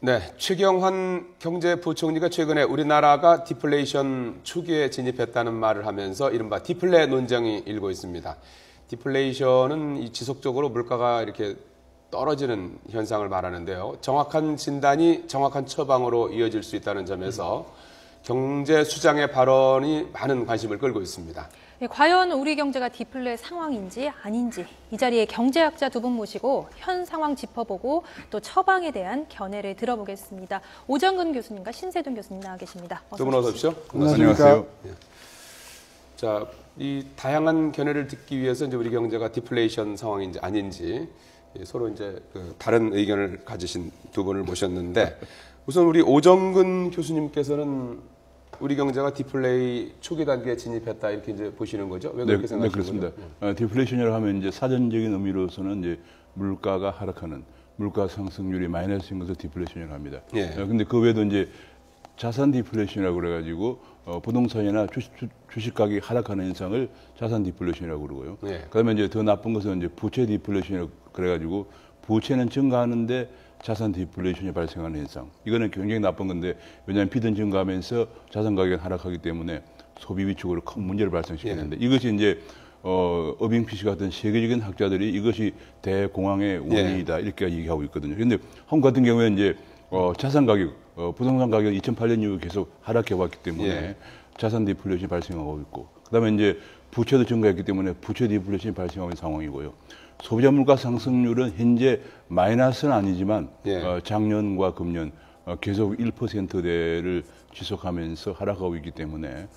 네, 최경환 경제부총리가 최근에 우리나라가 디플레이션 초기에 진입했다는 말을 하면서 이른바 디플레 논쟁이 일고 있습니다. 디플레이션은 지속적으로 물가가 이렇게 떨어지는 현상을 말하는데요. 정확한 진단이 정확한 처방으로 이어질 수 있다는 점에서 경제 수장의 발언이 많은 관심을 끌고 있습니다. 네, 과연 우리 경제가 디플레 상황인지 아닌지 이 자리에 경제학자 두 분 모시고 현 상황 짚어보고 또 처방에 대한 견해를 들어보겠습니다. 오정근 교수님과 신세돈 교수님 나와 계십니다. 두 분 어서 오십시오. 안녕하세요. 자, 이 다양한 견해를 듣기 위해서 이제 우리 경제가 디플레이션 상황인지 아닌지 서로 이제 다른 의견을 가지신 두 분을 모셨는데 우선 우리 오정근 교수님께서는 우리 경제가 디플레이 초기 단계에 진입했다 이렇게 이제 보시는 거죠? 왜 그렇게 생각하시는 거죠? 네, 그렇습니다. 디플레이션이라고 하면 이제 사전적인 의미로서는 이제 물가가 하락하는 물가 상승률이 마이너스인 것을 디플레이션이라고 합니다. 근데 그 외에도 이제 자산 디플레이션이라고 그래가지고 부동산이나 주식 가격이 하락하는 현상을 자산 디플레이션이라고 그러고요. 그다음에 이제 더 나쁜 것은 이제 부채 디플레이션이라고 그래가지고 부채는 증가하는데 자산 디플레이션이 발생하는 현상. 이거는 굉장히 나쁜 건데 왜냐하면 빚은 증가하면서 자산 가격이 하락하기 때문에 소비 위축으로 큰 문제를 발생시키는데 이것이 이제 어빙 피시 같은 세계적인 학자들이 이것이 대공황의 원인이다 이렇게 얘기하고 있거든요. 그런데 한국 같은 경우에 이제 자산 가격, 부동산 가격이 2008년 이후 계속 하락해 왔기 때문에 자산 디플레이션이 발생하고 있고 그다음에 이제 부채도 증가했기 때문에 부채 디플레이션이 발생하는 상황이고요. 소비자 물가 상승률은 현재 마이너스는 아니지만 작년과 금년 계속 1%대를 지속하면서 하락하고 있기 때문에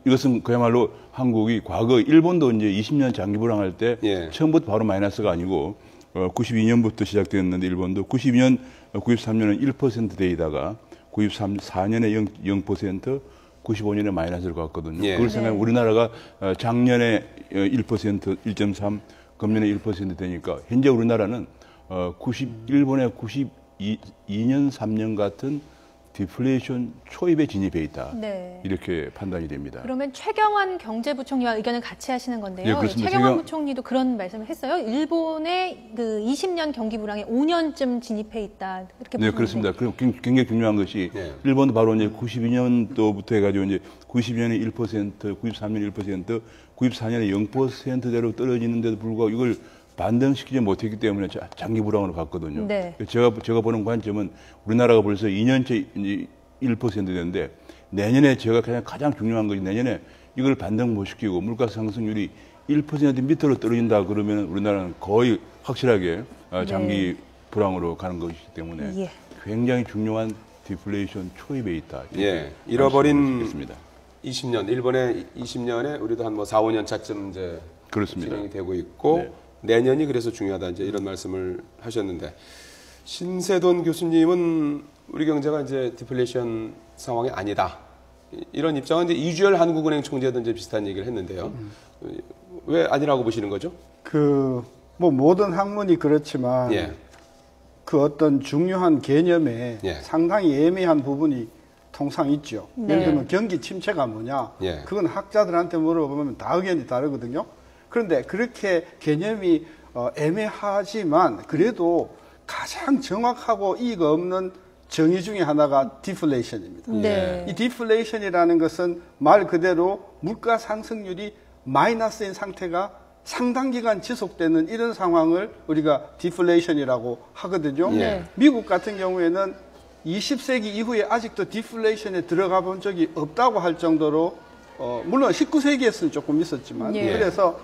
이것은 그야말로 한국이 과거 일본도 이제 20년 장기 불황할 때 처음부터 바로 마이너스가 아니고 92년부터 시작됐는데 일본도 92년, 93년은 1%대이다가 94년에 0%, 95년에 마이너스를 갔거든요. 그걸 생각하면 우리나라가 작년에 1%, 1.3, 금년에 1% 되니까 현재 우리나라는 일본의 92년, 3년 같은 디플레이션 초입에 진입해 있다. 이렇게 판단이 됩니다. 그러면 최경환 경제부총리와 의견을 같이 하시는 건데요. 그렇습니다. 최경환 부총리도 그런 말씀을 했어요. 일본의 그 20년 경기 불황에 5년쯤 진입해 있다. 이렇게 네, 그렇습니다. 굉장히 중요한 것이 일본도 바로 이제 92년도부터 해가지고 이제 92년에 1%, 93년에 1%, 94년에 0%대로 떨어지는데도 불구하고 이걸 반등시키지 못했기 때문에 장기 불황으로 갔거든요. 제가 보는 관점은 우리나라가 벌써 2년째 1% 되는데 내년에 제가 가장 중요한 것이 내년에 이걸 반등 못 시키고 물가 상승률이 1% 밑으로 떨어진다 그러면 우리나라는 거의 확실하게 장기 불황으로 가는 것이기 때문에 굉장히 중요한 디플레이션 초입에 있다. 잃어버린 20년, 일본의 20년에 우리도 한 4, 5년 차쯤 이제 진행이 되고 있고 내년이 그래서 중요하다 이제 이런 말씀을 하셨는데 신세돈 교수님은 우리 경제가 이제 디플레이션 상황이 아니다 이런 입장은 이제 이주열 한국은행 총재도 이제 비슷한 얘기를 했는데요. 왜 아니라고 보시는 거죠? 뭐 모든 학문이 그렇지만 그 어떤 중요한 개념에 상당히 애매한 부분이 통상 있죠. 예를 들면 경기 침체가 뭐냐? 그건 학자들한테 물어보면 다 의견이 다르거든요. 그런데 그렇게 개념이 애매하지만 그래도 가장 정확하고 이의가 없는 정의 중에 하나가 디플레이션입니다. 이 디플레이션이라는 것은 말 그대로 물가 상승률이 마이너스인 상태가 상당 기간 지속되는 이런 상황을 우리가 디플레이션이라고 하거든요. 미국 같은 경우에는 20세기 이후에 아직도 디플레이션에 들어가 본 적이 없다고 할 정도로 물론 19세기에서는 조금 있었지만 그래서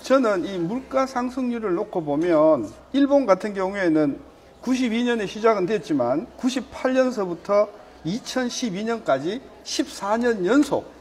저는 이 물가 상승률을 놓고 보면 일본 같은 경우에는 92년에 시작은 됐지만 98년서부터 2012년까지 14년 연속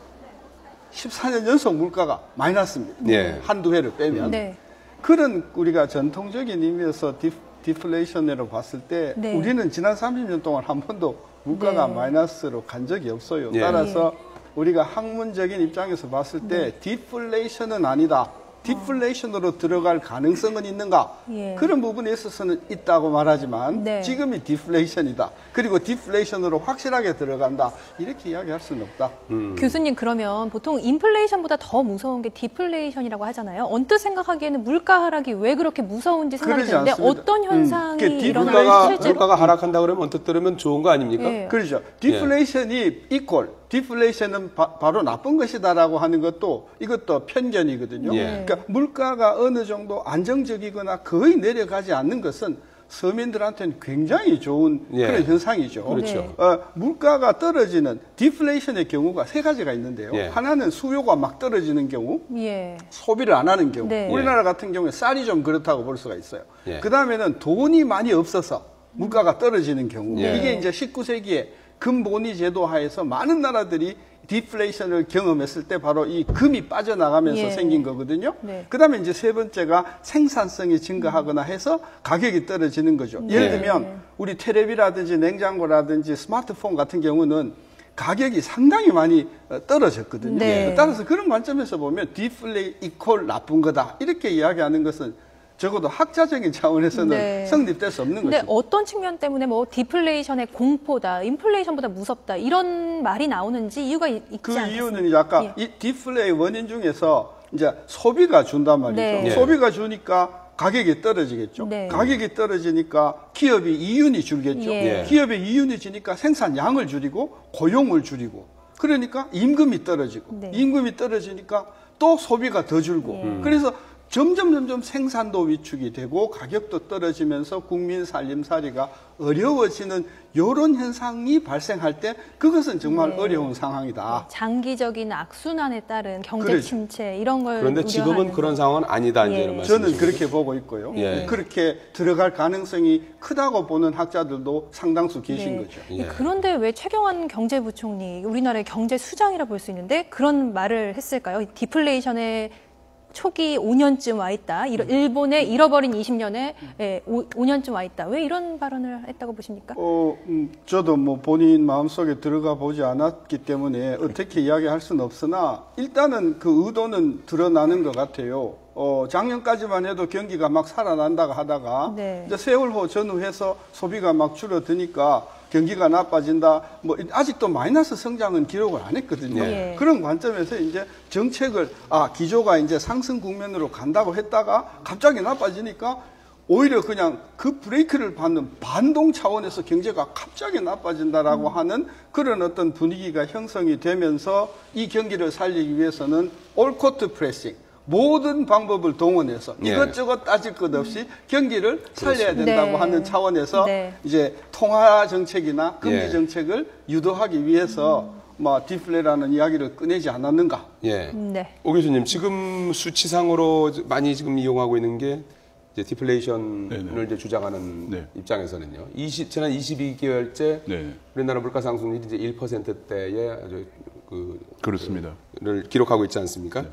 물가가 마이너스입니다. 한두 해를 빼면. 그런 우리가 전통적인 의미에서 디플레이션으로 봤을 때 우리는 지난 30년 동안 한 번도 물가가 마이너스로 간 적이 없어요. 따라서 우리가 학문적인 입장에서 봤을 때 디플레이션은 아니다. 디플레이션으로 들어갈 가능성은 있는가? 예. 그런 부분에 있어서는 있다고 말하지만 네. 지금이 디플레이션이다. 그리고 디플레이션으로 확실하게 들어간다. 이렇게 이야기할 수는 없다. 교수님, 그러면 보통 인플레이션보다 더 무서운 게 디플레이션이라고 하잖아요. 언뜻 생각하기에는 물가 하락이 왜 그렇게 무서운지 생각이 드는데 어떤 현상이 일어나는지 실제로 물가가 하락한다 그러면 언뜻 들으면 좋은 거 아닙니까? 예. 그렇죠. 디플레이션이 이퀄, 디플레이션은 바로 나쁜 것이다라고 하는 것도 이것도 편견이거든요. 예. 그러니까 물가가 어느 정도 안정적이거나 거의 내려가지 않는 것은 서민들한테는 굉장히 좋은 예. 그런 현상이죠. 그렇죠. 물가가 떨어지는 디플레이션의 경우가 세 가지가 있는데요. 예. 하나는 수요가 막 떨어지는 경우, 예. 소비를 안 하는 경우. 네. 우리나라 같은 경우에 쌀이 좀 그렇다고 볼 수가 있어요. 예. 그 다음에는 돈이 많이 없어서 물가가 떨어지는 경우. 예. 이게 이제 19세기에 금본위 제도 하에서 많은 나라들이 디플레이션을 경험했을 때 바로 이 금이 빠져나가면서 예. 생긴 거거든요. 네. 그 다음에 이제 세 번째가 생산성이 증가하거나 해서 가격이 떨어지는 거죠. 예를 들면 우리 텔레비라든지 냉장고라든지 스마트폰 같은 경우는 가격이 상당히 많이 떨어졌거든요. 네. 따라서 그런 관점에서 보면 디플레이 이퀄 나쁜 거다. 이렇게 이야기하는 것은 적어도 학자적인 차원에서는 네. 성립될 수 없는 근데 것이죠. 어떤 측면 때문에 뭐 디플레이션의 공포다, 인플레이션보다 무섭다 이런 말이 나오는지 이유가 있지 그 않겠습니까? 이유는 이제 아까 예. 이 디플레이 원인 중에서 이제 소비가 준단 말이죠. 네. 소비가 주니까 가격이 떨어지겠죠. 네. 가격이 떨어지니까 기업이 이윤이 줄겠죠. 예. 기업의 이윤이 주니까 생산량을 줄이고 고용을 줄이고 그러니까 임금이 떨어지고 네. 임금이 떨어지니까 또 소비가 더 줄고 그래서 점점 생산도 위축이 되고 가격도 떨어지면서 국민 살림살이가 어려워지는 이런 현상이 발생할 때 그것은 정말 어려운 상황이다. 장기적인 악순환에 따른 경제 그렇죠. 침체 이런 걸 그런데 지금은 우려하는 그런 상황은 아니다 이제 예. 이런 말씀이시죠. 저는 그렇게 보고 있고요. 예. 그렇게 들어갈 가능성이 크다고 보는 학자들도 상당수 계신 네. 거죠. 예. 그런데 왜 최경환 경제부총리, 우리나라의 경제 수장이라 볼 수 있는데 그런 말을 했을까요? 디플레이션의 초기 5년쯤 와 있다. 일본의 잃어버린 20년에 5년쯤 와 있다. 왜 이런 발언을 했다고 보십니까? 저도 뭐 본인 마음속에 들어가 보지 않았기 때문에 어떻게 이야기할 수는 없으나 일단은 그 의도는 드러나는 것 같아요. 작년까지만 해도 경기가 막 살아난다고 하다가 네. 이제 세월호 전후해서 소비가 막 줄어드니까 경기가 나빠진다. 뭐 아직도 마이너스 성장은 기록을 안 했거든요. 예. 그런 관점에서 이제 정책을 기조가 이제 상승 국면으로 간다고 했다가 갑자기 나빠지니까 오히려 그냥 그 브레이크를 받는 반동 차원에서 경제가 갑자기 나빠진다라고 하는 그런 어떤 분위기가 형성이 되면서 이 경기를 살리기 위해서는 올코트 프레싱 모든 방법을 동원해서 이것저것 따질 것 없이 경기를 살려야 된다고 네. 하는 차원에서 네. 이제 통화 정책이나 금리 예. 정책을 유도하기 위해서 뭐 디플레라는 이야기를 꺼내지 않았는가? 예. 네. 오 교수님, 지금 수치상으로 많이 지금 이용하고 있는 게 이제 디플레이션을 네네. 이제 주장하는 네. 입장에서는요. 지난 22개월째 네. 우리나라 물가 상승률이 이제 1%대에 아주 그렇습니다. 를 기록하고 있지 않습니까?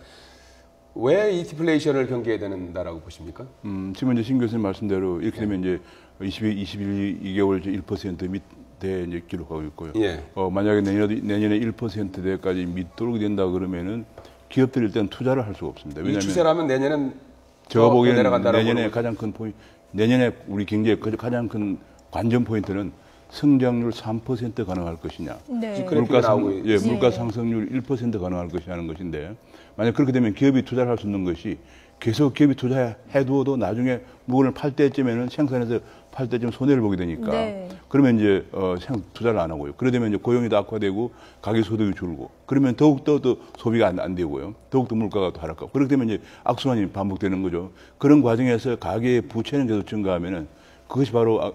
왜 이 디플레이션을 경계해야 된다라고 보십니까? 지금 이제 신 교수님 말씀대로 이렇게 되면 이제 22개월 1% 밑에 이제 기록하고 있고요. 예. 만약에 내년에 1%대까지 밑도록 된다 그러면은 기업들이 일단 투자를 할 수가 없습니다. 이 왜냐하면 추세라면 내년은 제가 더 보기에는 내려간다라고 내년에 보는 가장 큰 포인트, 내년에 우리 경제의 가장 큰 관전 포인트는 성장률 3% 가능할 것이냐. 네. 그래픽이 나오고 있- 물가 상승률 1% 가능할 것이라는 것인데 만약 그렇게 되면 기업이 투자를 할 수 있는 것이 계속 기업이 투자해두어도 나중에 물건을 팔 때쯤에는 생산해서 팔 때쯤 손해를 보게 되니까 네. 그러면 이제 투자를 안 하고요. 그러다 보면 이제 고용이 더 악화되고 가계 소득이 줄고 그러면 더욱더 또 소비가 안 되고요. 더욱더 물가가 또 하락하고 그렇게 되면 이제 악순환이 반복되는 거죠. 그런 과정에서 가계의 부채는 계속 증가하면은 그것이 바로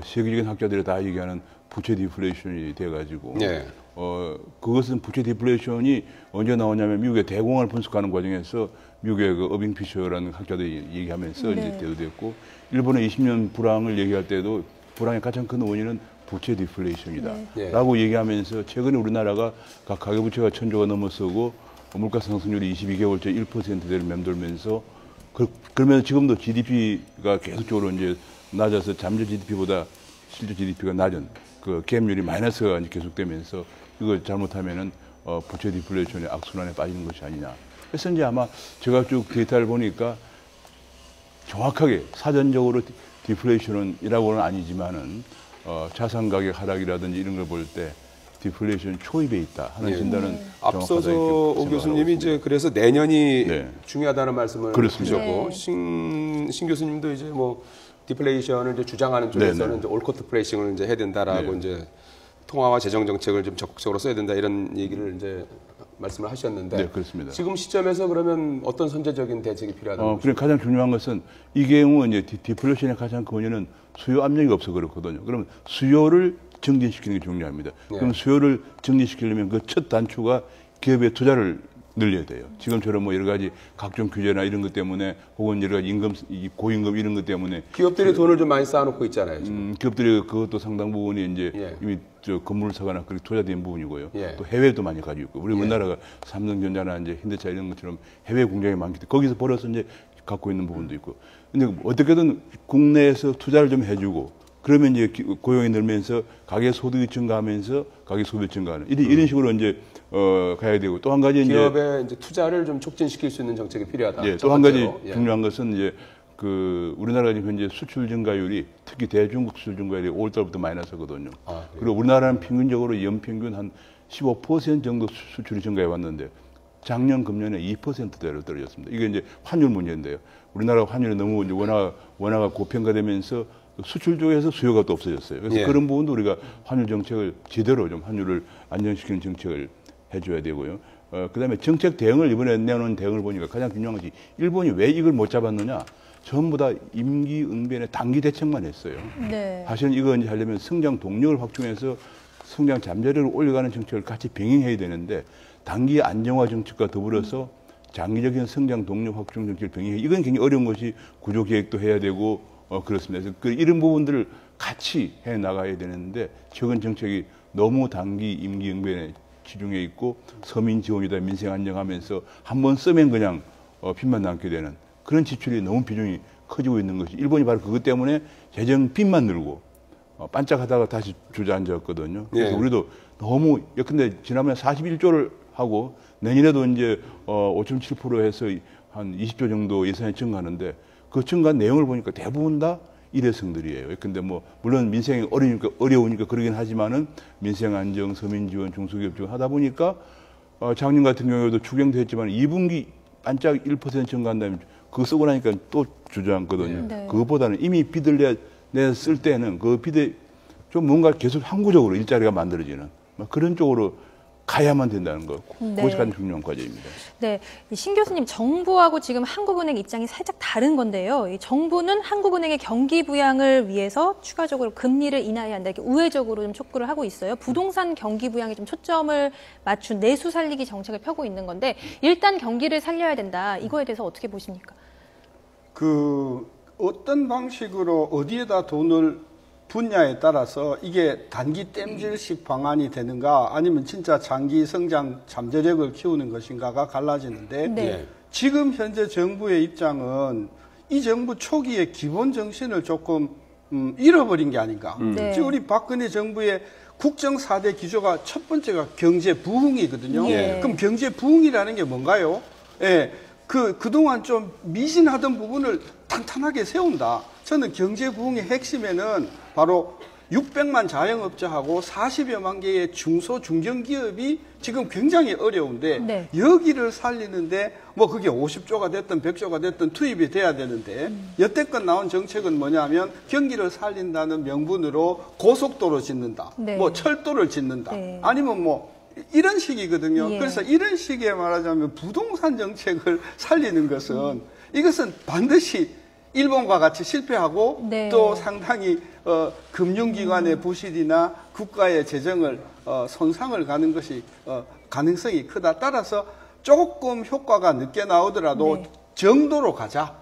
세계적인 학자들이 다 얘기하는 부채 디플레이션이 돼가지고 예. 그것은 부채 디플레이션이 언제 나오냐면 미국의 대공황을 분석하는 과정에서 미국의 그 어빙 피셔라는 학자들이 얘기하면서 네. 이제 대두됐고 일본의 20년 불황을 얘기할 때도 불황의 가장 큰 원인은 부채 디플레이션이다 네. 라고 얘기하면서 최근에 우리나라가 각 가계부채가 1,000조가 넘어서고 물가 상승률이 22개월째 1%대를 맴돌면서 그러면서 지금도 GDP가 계속적으로 이제 낮아서 잠재 GDP보다 실제 GDP가 낮은 그 갭률이 마이너스가 이제 계속되면서 이걸 잘못하면은 부채 디플레이션의 악순환에 빠지는 것이 아니냐 그래서 이제 아마 제가 쭉 데이터를 보니까 정확하게 사전적으로 디플레이션이라고는 아니지만은 자산 가격 하락이라든지 이런 걸 볼 때 디플레이션 초입에 있다 하는 진단은 앞서서 오 교수님이 이제 그래서 내년이 중요하다는 말씀을 하셨고 신 교수님도 이제 뭐 디플레이션을 이제 주장하는 쪽에서는 이제 올커트 프레이싱을 이제 해야 된다라고 이제 통화와 재정 정책을 좀 적극적으로 써야 된다 이런 얘기를 이제 말씀을 하셨는데 그렇습니다. 지금 시점에서 그러면 어떤 선제적인 대책이 필요하다고? 그래 가장 중요한 것은 이 경우 이제 디플레이션의 가장 큰 원인은 수요 압력이 없어 그렇거든요. 그러면 수요를 증진시키는 게 중요합니다. 그럼 수요를 증진시키려면 그 첫 단추가 기업의 투자를 늘려야 돼요. 지금처럼 뭐 여러 가지 각종 규제나 이런 것 때문에 혹은 여러 가지 임금, 고임금 이런 것 때문에 기업들이 돈을 좀 많이 쌓아놓고 있잖아요. 지금. 기업들이 그것도 상당 부분이 이제 이미 저 건물을 사거나 그렇게 투자된 부분이고요. 또 해외도 많이 가지고 있고 우리 우리나라가 삼성전자나 이제 현대차 이런 것처럼 해외 공장이 많기 때문에 거기서 벌어서 이제 갖고 있는 부분도 있고. 근데 어떻게든 국내에서 투자를 좀 해주고 그러면 이제 고용이 늘면서 가계 소득이 증가하면서 가계 소비가 증가하는 이런 식으로 이제 가야 되고 또 한 가지 기업의 이제 투자를 좀 촉진시킬 수 있는 정책이 필요하다. 또 한 가지 중요한 것은 이제 우리나라가 현재 수출 증가율이 특히 대중국 수출 증가율이 5월달부터 마이너스거든요. 그리고 우리나라는 평균적으로 연평균 한 15% 정도 수출이 증가해 왔는데 작년 금년에 2%대로 떨어졌습니다. 이게 이제 환율 문제인데요. 우리나라 환율이 너무 이제 원화가 고평가되면서 수출 쪽에서 수요가 또 없어졌어요. 그래서 그런 부분도 우리가 환율 정책을 제대로 좀 환율을 안정시키는 정책을 해줘야 되고요. 그다음에 정책 대응을 이번에 내놓은 대응을 보니까 가장 중요한 것이 일본이 왜 이걸 못 잡았느냐. 전부 다 임기응변의 단기 대책만 했어요. 사실은 이거 이제 하려면 성장 동력을 확충해서 성장 잠재력을 올려가는 정책을 같이 병행해야 되는데 단기 안정화 정책과 더불어서 장기적인 성장 동력 확충 정책을 병행해 이건 굉장히 어려운 것이 구조 계획도 해야 되고 그렇습니다. 그래서 이런 부분들을 같이 해 나가야 되는데 최근 정책이 너무 단기 임기응변에 치중해 있고 서민 지원이다 민생 안정하면서 한번 쓰면 그냥 빚만 남게 되는 그런 지출이 너무 비중이 커지고 있는 것이 일본이 바로 그것 때문에 재정 빚만 늘고 반짝하다가 다시 주저앉았거든요. 그래서 우리도 너무 근데 지난번에 41조를 하고 내년에도 이제 5.7% 해서 한 20조 정도 예산이 증가하는데 그 증가한 내용을 보니까 대부분 다 일회성들이에요. 근데 뭐 물론 민생이 어려우니까 그러긴 하지만은 민생 안정, 서민 지원, 중소기업 지원 하다 보니까 작년 같은 경우에도 추경도 했지만 2분기 반짝 1% 증가한다면 그거 쓰고 나니까 또 주저앉거든요. 그것보다는 이미 빚을 냈을 때는 그 빚에 좀 뭔가 계속 항구적으로 일자리가 만들어지는 그런 쪽으로 가야만 된다는 거. 그것이 가장 중요한 과제입니다. 네, 신 교수님, 정부하고 지금 한국은행 입장이 살짝 다른 건데요. 이 정부는 한국은행의 경기 부양을 위해서 추가적으로 금리를 인하해야 한다. 이렇게 우회적으로 좀 촉구를 하고 있어요. 부동산 경기 부양에 좀 초점을 맞춘 내수 살리기 정책을 펴고 있는 건데 일단 경기를 살려야 된다. 이거에 대해서 어떻게 보십니까? 어떤 방식으로 어디에다 돈을 분야에 따라서 이게 단기 땜질식 방안이 되는가 아니면 진짜 장기 성장 잠재력을 키우는 것인가가 갈라지는데 지금 현재 정부의 입장은 이 정부 초기에 기본 정신을 조금 잃어버린 게 아닌가. 지금 우리 박근혜 정부의 국정 4대 기조가 첫 번째가 경제 부흥이거든요. 그럼 경제 부흥이라는 게 뭔가요? 그동안 좀 미진하던 부분을 탄탄하게 세운다. 저는 경제 부흥의 핵심에는 바로 600만 자영업자하고 40여만 개의 중소 중견기업이 지금 굉장히 어려운데 여기를 살리는데 뭐 그게 50조가 됐든 100조가 됐든 투입이 돼야 되는데 여태껏 나온 정책은 뭐냐면 경기를 살린다는 명분으로 고속도로 짓는다. 뭐 철도를 짓는다. 아니면 뭐 이런 식이거든요. 그래서 이런 식의 말하자면 부동산 정책을 살리는 것은 이것은 반드시 일본과 같이 실패하고 또 상당히 금융기관의 부실이나 국가의 재정을 손상을 가는 것이 가능성이 크다. 따라서 조금 효과가 늦게 나오더라도 정도로 가자.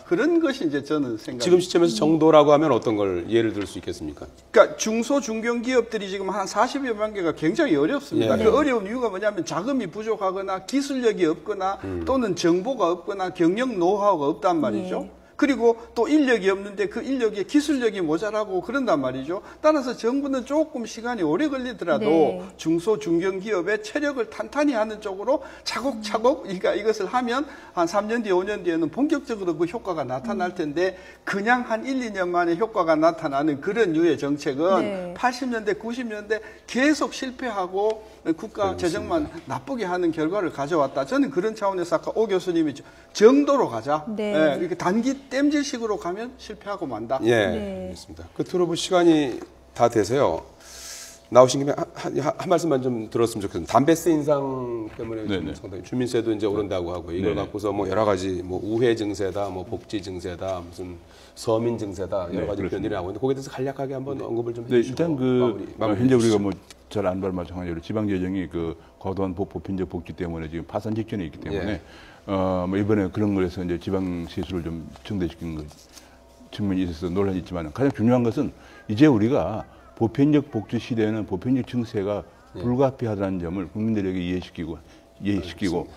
그런 것이 이제 저는 생각. 지금 시점에서 정도라고 하면 어떤 걸 예를 들 수 있겠습니까? 그러니까 중소 중견기업들이 지금 한 40여만 개가 굉장히 어렵습니다. 그 어려운 이유가 뭐냐면 자금이 부족하거나 기술력이 없거나 또는 정보가 없거나 경영 노하우가 없단 말이죠. 그리고 또 인력이 없는데 그 인력에 기술력이 모자라고 그런단 말이죠. 따라서 정부는 조금 시간이 오래 걸리더라도 네. 중소 중견기업의 체력을 탄탄히 하는 쪽으로 차곡차곡 그러니까 이것을 하면 한 3년 뒤, 5년 뒤에는 본격적으로 그 효과가 나타날 텐데 그냥 한 1, 2년 만에 효과가 나타나는 그런 류의 정책은 네. 80년대, 90년대 계속 실패하고 국가 재정만 나쁘게 하는 결과를 가져왔다. 저는 그런 차원에서 아까 오 교수님이 정도로 가자. 네. 예, 이렇게 단기 땜질식으로 가면 실패하고 만다. 예, 네. 알겠습니다. 끝으로 시간이 다 돼서요. 나오신 김에 한 말씀만 좀 들었으면 좋겠습니다. 담배세 인상 때문에 좀 상당히 주민세도 이제 오른다고 하고 이걸 갖고서 뭐 여러 가지 뭐 우회 증세다, 뭐 복지 증세다, 무슨 서민 증세다 여러 가지 변들이 나오고 있는데 거기에 대해서 간략하게 한번 언급을 좀 해주시고. 일단 마무리 현재 우리가 뭐 잘 안 발 마찬가지로 지방 재정이 그 과도한 보편적 복지 때문에 지금 파산 직전에 있기 때문에 뭐 이번에 그런 거에서 이제 지방 세수를 좀 증대시킨 측면이 있어서 논란이 있지만 가장 중요한 것은 이제 우리가 보편적 복지 시대에는 보편적 증세가 불가피하다는 점을 국민들에게 이해시키고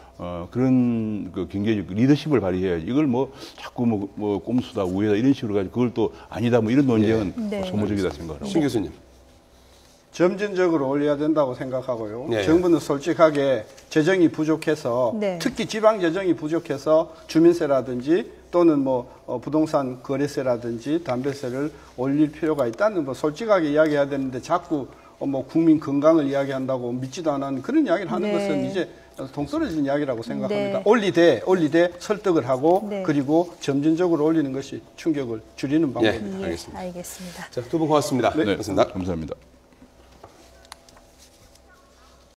그런 그 경제적 리더십을 발휘해야지. 이걸 뭐 자꾸 뭐 꼼수다 우회다 이런 식으로 가지고 그걸 또 아니다 뭐 이런 논쟁은 소모적이다 생각합니다. 신 교수님. 점진적으로 올려야 된다고 생각하고요. 네. 정부는 솔직하게 재정이 부족해서 특히 지방 재정이 부족해서 주민세라든지 또는 뭐 부동산 거래세라든지 담배세를 올릴 필요가 있다는 뭐 솔직하게 이야기해야 되는데 자꾸 뭐 국민 건강을 이야기한다고 믿지도 않는 그런 이야기를 하는 것은 이제 동떨어진 이야기라고 생각합니다. 올리되 설득을 하고 그리고 점진적으로 올리는 것이 충격을 줄이는 방법입니다. 알겠습니다. 자, 두 분 고맙습니다. 감사합니다.